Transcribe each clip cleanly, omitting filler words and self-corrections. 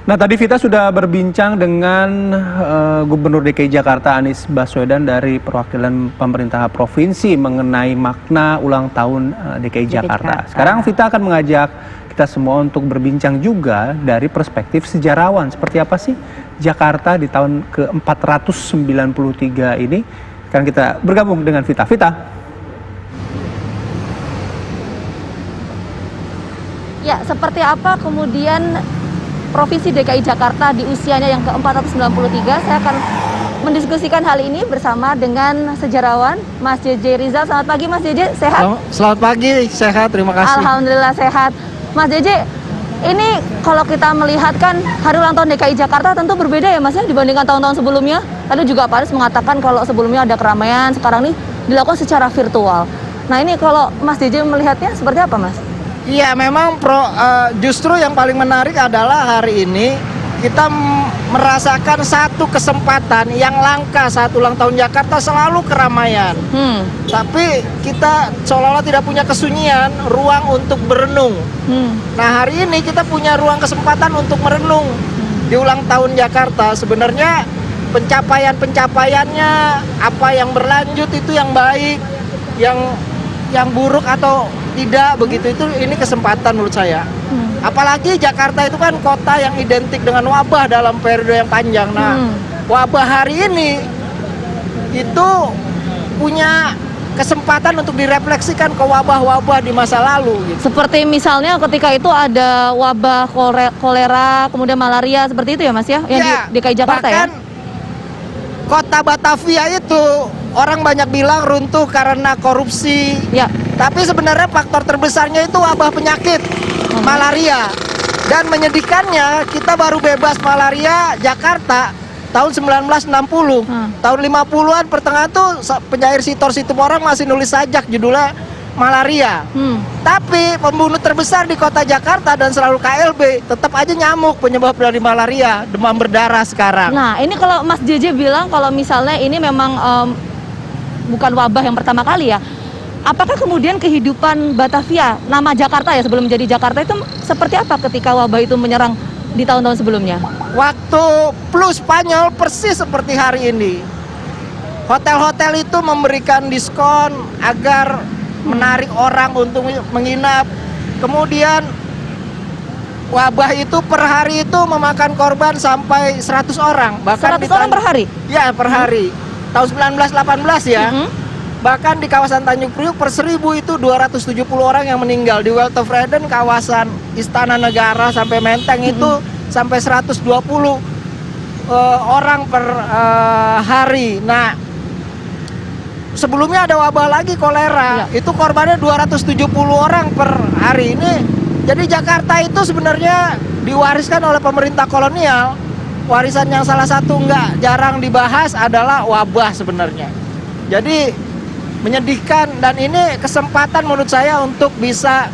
Nah, tadi Vita sudah berbincang dengan Gubernur DKI Jakarta Anies Baswedan dari perwakilan pemerintah provinsi mengenai makna ulang tahun DKI Jakarta. Sekarang Vita akan mengajak kita semua untuk berbincang juga dari perspektif sejarawan. Seperti apa sih Jakarta di tahun ke-493 ini? Sekarang kita bergabung dengan Vita. Vita. Ya, seperti apa kemudian Provinsi DKI Jakarta di usianya yang ke-493, saya akan mendiskusikan hal ini bersama dengan sejarawan Mas JJ Rizal. Selamat pagi Mas JJ, sehat? Selamat pagi, sehat, terima kasih. Alhamdulillah sehat. Mas JJ, ini kalau kita melihat kan hari ulang tahun DKI Jakarta tentu berbeda ya Mas ya dibandingkan tahun-tahun sebelumnya. Tadi juga Pak Anies mengatakan kalau sebelumnya ada keramaian, sekarang ini dilakukan secara virtual. Nah ini kalau Mas JJ melihatnya seperti apa Mas? Iya, memang justru yang paling menarik adalah hari ini kita merasakan satu kesempatan yang langka saat ulang tahun Jakarta, selalu keramaian. Tapi kita seolah-olah tidak punya kesunyian, ruang untuk berenung. Nah hari ini kita punya ruang kesempatan untuk merenung di ulang tahun Jakarta. Sebenarnya pencapaiannya, apa yang berlanjut itu yang baik, yang buruk atau tidak begitu, itu ini kesempatan menurut saya. Apalagi Jakarta itu kan kota yang identik dengan wabah dalam periode yang panjang. Nah, wabah hari ini itu punya kesempatan untuk direfleksikan ke wabah-wabah di masa lalu gitu. Seperti misalnya ketika itu ada wabah kolera, kemudian malaria, seperti itu ya Mas ya, yang di DKI Jakarta bahkan, ya? Kota Batavia itu orang banyak bilang runtuh karena korupsi. Ya. Tapi sebenarnya faktor terbesarnya itu wabah penyakit malaria. Dan menyedihkannya kita baru bebas malaria Jakarta tahun 1960. Tahun 50-an pertengahan tuh penyair Sitor Situmorang masih nulis sajak judulnya malaria. Tapi pembunuh terbesar di kota Jakarta dan selalu KLB tetap aja nyamuk penyebab dari malaria, demam berdarah sekarang. Nah ini kalau Mas JJ bilang kalau misalnya ini memang bukan wabah yang pertama kali ya. Apakah kemudian kehidupan Batavia, nama Jakarta ya sebelum menjadi Jakarta itu seperti apa ketika wabah itu menyerang di tahun-tahun sebelumnya? Waktu flu Spanyol persis seperti hari ini. Hotel-hotel itu memberikan diskon agar menarik orang untuk menginap. Kemudian wabah itu per hari itu memakan korban sampai 100 orang. Bahkan 100 orang per hari? Ya, per hari. Tahun 1918 ya. Bahkan di kawasan Tanjung Priuk per 1000 itu 270 orang yang meninggal. Di World of Eden, kawasan Istana Negara sampai Menteng itu sampai 120 orang per hari. Nah, sebelumnya ada wabah lagi kolera. Itu korbannya 270 orang per hari ini. Jadi Jakarta itu sebenarnya diwariskan oleh pemerintah kolonial. Warisan yang salah satu nggak jarang dibahas adalah wabah sebenarnya. Jadi menyedihkan, dan ini kesempatan menurut saya untuk bisa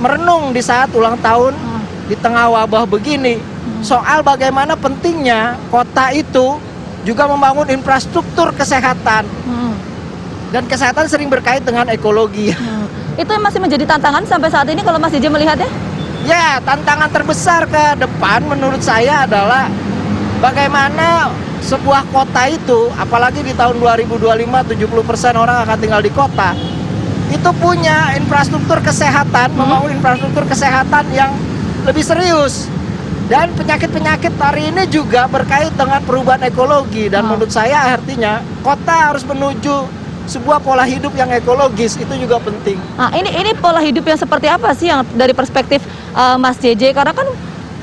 merenung di saat ulang tahun di tengah wabah begini soal bagaimana pentingnya kota itu juga membangun infrastruktur kesehatan. Dan kesehatan sering berkait dengan ekologi. Itu masih menjadi tantangan sampai saat ini kalau Mas JJ melihatnya? Ya, tantangan terbesar ke depan menurut saya adalah bagaimana sebuah kota itu, apalagi di tahun 2025 70% orang akan tinggal di kota, itu punya infrastruktur kesehatan, membangun infrastruktur kesehatan yang lebih serius. Dan penyakit-penyakit hari ini juga berkait dengan perubahan ekologi. Dan menurut saya artinya kota harus menuju sebuah pola hidup yang ekologis, itu juga penting. Nah, ini pola hidup yang seperti apa sih yang dari perspektif Mas JJ? Karena kan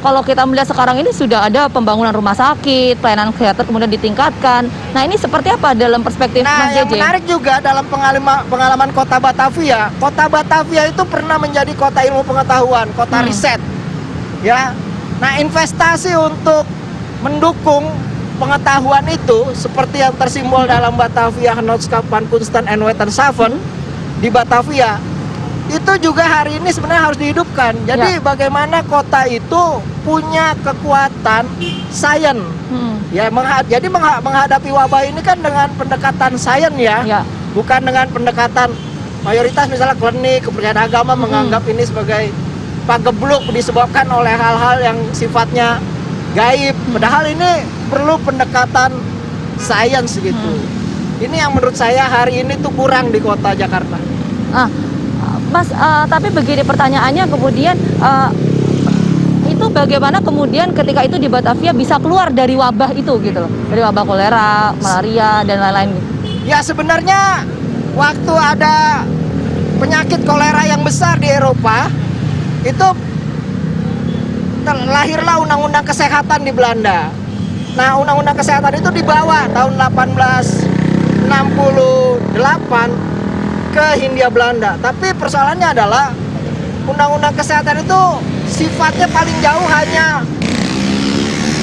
kalau kita melihat sekarang ini sudah ada pembangunan rumah sakit, pelayanan kesehatan kemudian ditingkatkan. Nah ini seperti apa dalam perspektif Mas JJ? Nah yang menarik juga dalam pengalaman kota Batavia. Kota Batavia itu pernah menjadi kota ilmu pengetahuan, kota riset. Ya, nah investasi untuk mendukung pengetahuan itu seperti yang tersimbol dalam Batavia Genootschap van Kunsten en Wetenschappen di Batavia. Itu juga hari ini sebenarnya harus dihidupkan. Jadi bagaimana kota itu punya kekuatan sains. Ya, jadi menghadapi wabah ini kan dengan pendekatan sains ya. Bukan dengan pendekatan mayoritas misalnya klinik, kepercayaan agama menganggap ini sebagai pagebluk disebabkan oleh hal-hal yang sifatnya gaib. Padahal ini perlu pendekatan sains gitu. Ini yang menurut saya hari ini tuh kurang di kota Jakarta. Mas, tapi begini pertanyaannya kemudian itu bagaimana kemudian ketika itu di Batavia bisa keluar dari wabah itu gitu loh, dari wabah kolera, malaria dan lain-lain gitu. Ya sebenarnya waktu ada penyakit kolera yang besar di Eropa itu lahirlah undang-undang kesehatan di Belanda. Nah, undang-undang kesehatan itu dibawa tahun 1868 ke Hindia Belanda. Tapi persoalannya adalah undang-undang kesehatan itu sifatnya paling jauh hanya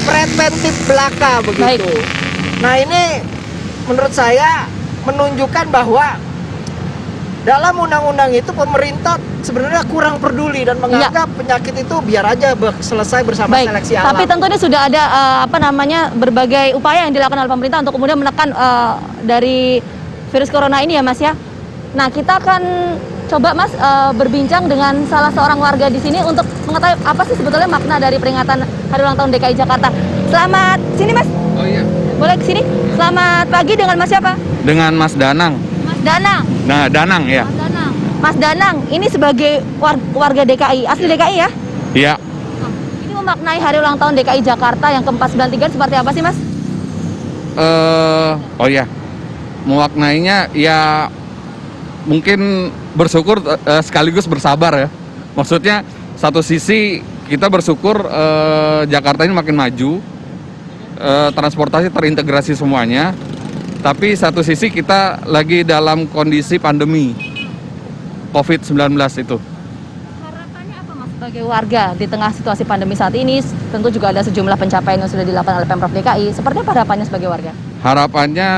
preventif belaka begitu. Baik. Nah, ini menurut saya menunjukkan bahwa dalam undang-undang itu pemerintah sebenarnya kurang peduli dan menganggap penyakit itu biar aja selesai bersama seleksi alam. Tapi tentunya sudah ada berbagai upaya yang dilakukan oleh pemerintah untuk kemudian menekan dari virus corona ini ya Mas ya. Nah, kita akan coba Mas berbincang dengan salah seorang warga di sini untuk mengetahui apa sih sebetulnya makna dari peringatan Hari Ulang Tahun DKI Jakarta. Selamat sini Mas. Oh iya. Boleh ke sini? Selamat pagi, dengan Mas siapa? Dengan Mas Danang. Mas Danang. Nah, Danang ya. Mas Danang. Mas Danang, ini sebagai warga DKI, asli DKI ya? Iya. Ini memaknai Hari Ulang Tahun DKI Jakarta yang ke-493 seperti apa sih Mas? Oh ya. Memaknainya ya mungkin bersyukur sekaligus bersabar ya. Maksudnya satu sisi kita bersyukur Jakarta ini makin maju, transportasi terintegrasi semuanya. Tapi satu sisi kita lagi dalam kondisi pandemi COVID-19 itu. Harapannya apa Mas sebagai warga di tengah situasi pandemi saat ini? Tentu juga ada sejumlah pencapaian yang sudah dilakukan oleh Pemprov DKI. Seperti apa harapannya sebagai warga? Harapannya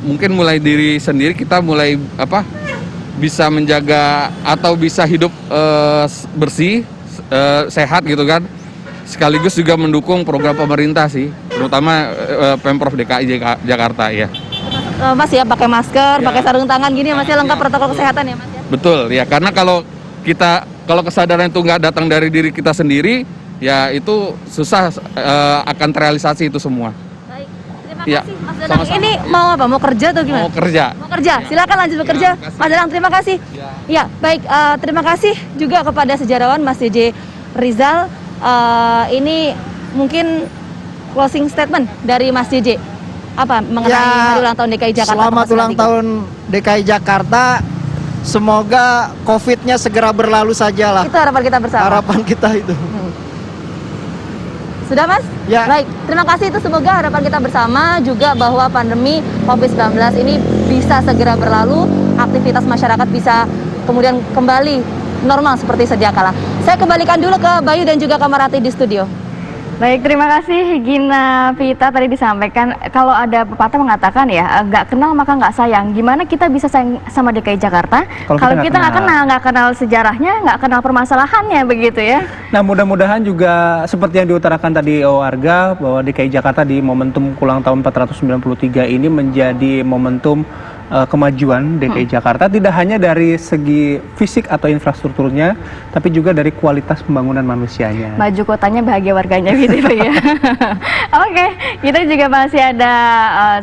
mungkin mulai diri sendiri, kita mulai bisa menjaga atau bisa hidup bersih, sehat gitu kan. Sekaligus juga mendukung program pemerintah sih, terutama Pemprov DKI Jakarta ya. Mas ya pakai masker, pakai sarung tangan gini Mas ya, lengkap protokol kesehatan ya Mas ya. Betul ya, karena kalau kesadaran itu nggak datang dari diri kita sendiri, ya itu susah akan terrealisasi itu semua. Baik, terima Ya, kasih Mas Danang. sama-sama. Ini mau apa? Mau kerja atau gimana? Mau kerja. Mau kerja, silakan lanjut bekerja. Mas Danang, terima kasih. Ya, baik, terima kasih juga kepada sejarawan Mas JJ Rizal. Ini mungkin closing statement dari Mas JJ. Apa mengenai Hari Ulang Tahun DKI Jakarta? Selamat ulang tahun DKI Jakarta. Semoga COVID-nya segera berlalu saja lah. Itu harapan kita bersama. Harapan kita itu. Sudah Mas? Ya. Baik, terima kasih, itu semoga harapan kita bersama juga bahwa pandemi COVID-19 ini bisa segera berlalu, aktivitas masyarakat bisa kemudian kembali normal seperti sedia kala. Saya kembalikan dulu ke Bayu dan juga Kamarati di studio. Baik, terima kasih Gina Vita. Tadi disampaikan kalau ada pepatah mengatakan ya, nggak kenal maka nggak sayang. Gimana kita bisa sayang sama DKI Jakarta kalau kita nggak kenal sejarahnya, nggak kenal permasalahannya begitu ya. Nah, mudah-mudahan juga seperti yang diutarakan tadi warga bahwa DKI Jakarta di momentum ulang tahun 493 ini menjadi momentum kemajuan DKI Jakarta, tidak hanya dari segi fisik atau infrastrukturnya, tapi juga dari kualitas pembangunan manusianya. Maju kotanya, bahagia warganya gitu ya. Oke, kita juga masih ada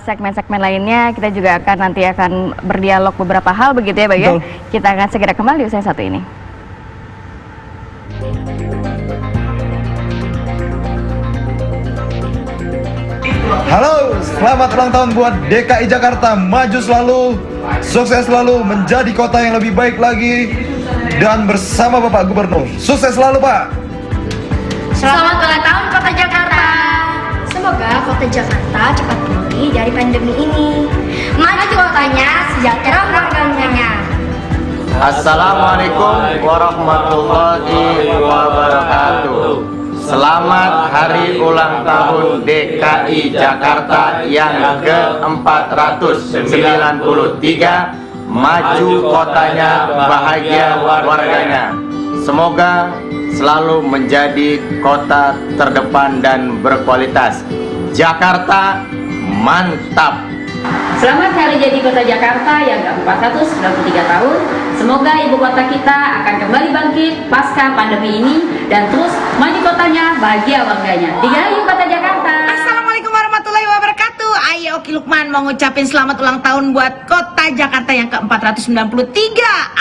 segmen-segmen lainnya. Kita juga nanti akan berdialog beberapa hal begitu ya, Pak ya. Kita akan segera kembali usai satu ini. Halo, selamat ulang tahun buat DKI Jakarta. Maju selalu, sukses selalu, menjadi kota yang lebih baik lagi, dan bersama Bapak Gubernur. Sukses selalu, Pak. Selamat ulang tahun Kota Jakarta. Semoga Kota Jakarta cepat pulih dari pandemi ini. Maju kotanya, sejahtera warganya. Assalamualaikum warahmatullahi wabarakatuh. Selamat Hari Ulang Tahun DKI Jakarta yang ke-493. Maju kotanya, bahagia warganya. Semoga selalu menjadi kota terdepan dan berkualitas. Jakarta mantap. Selamat hari jadi Kota Jakarta yang ke-493 tahun. Semoga ibu kota kita akan kembali bangkit pasca pandemi ini dan terus maju kotanya, bahagia warganya. Dirgahayu Kota Jakarta. Assalamualaikum warahmatullahi wabarakatuh. Ayo Oki Lukman mau ngucapin selamat ulang tahun buat Kota Jakarta yang ke-493.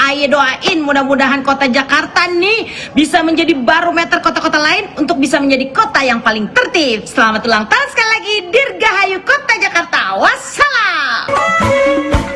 Ayo doain mudah-mudahan Kota Jakarta nih bisa menjadi barometer kota-kota lain untuk bisa menjadi kota yang paling tertib. Selamat ulang tahun sekali lagi. Dirgahayu Kota Jakarta. Wassalam.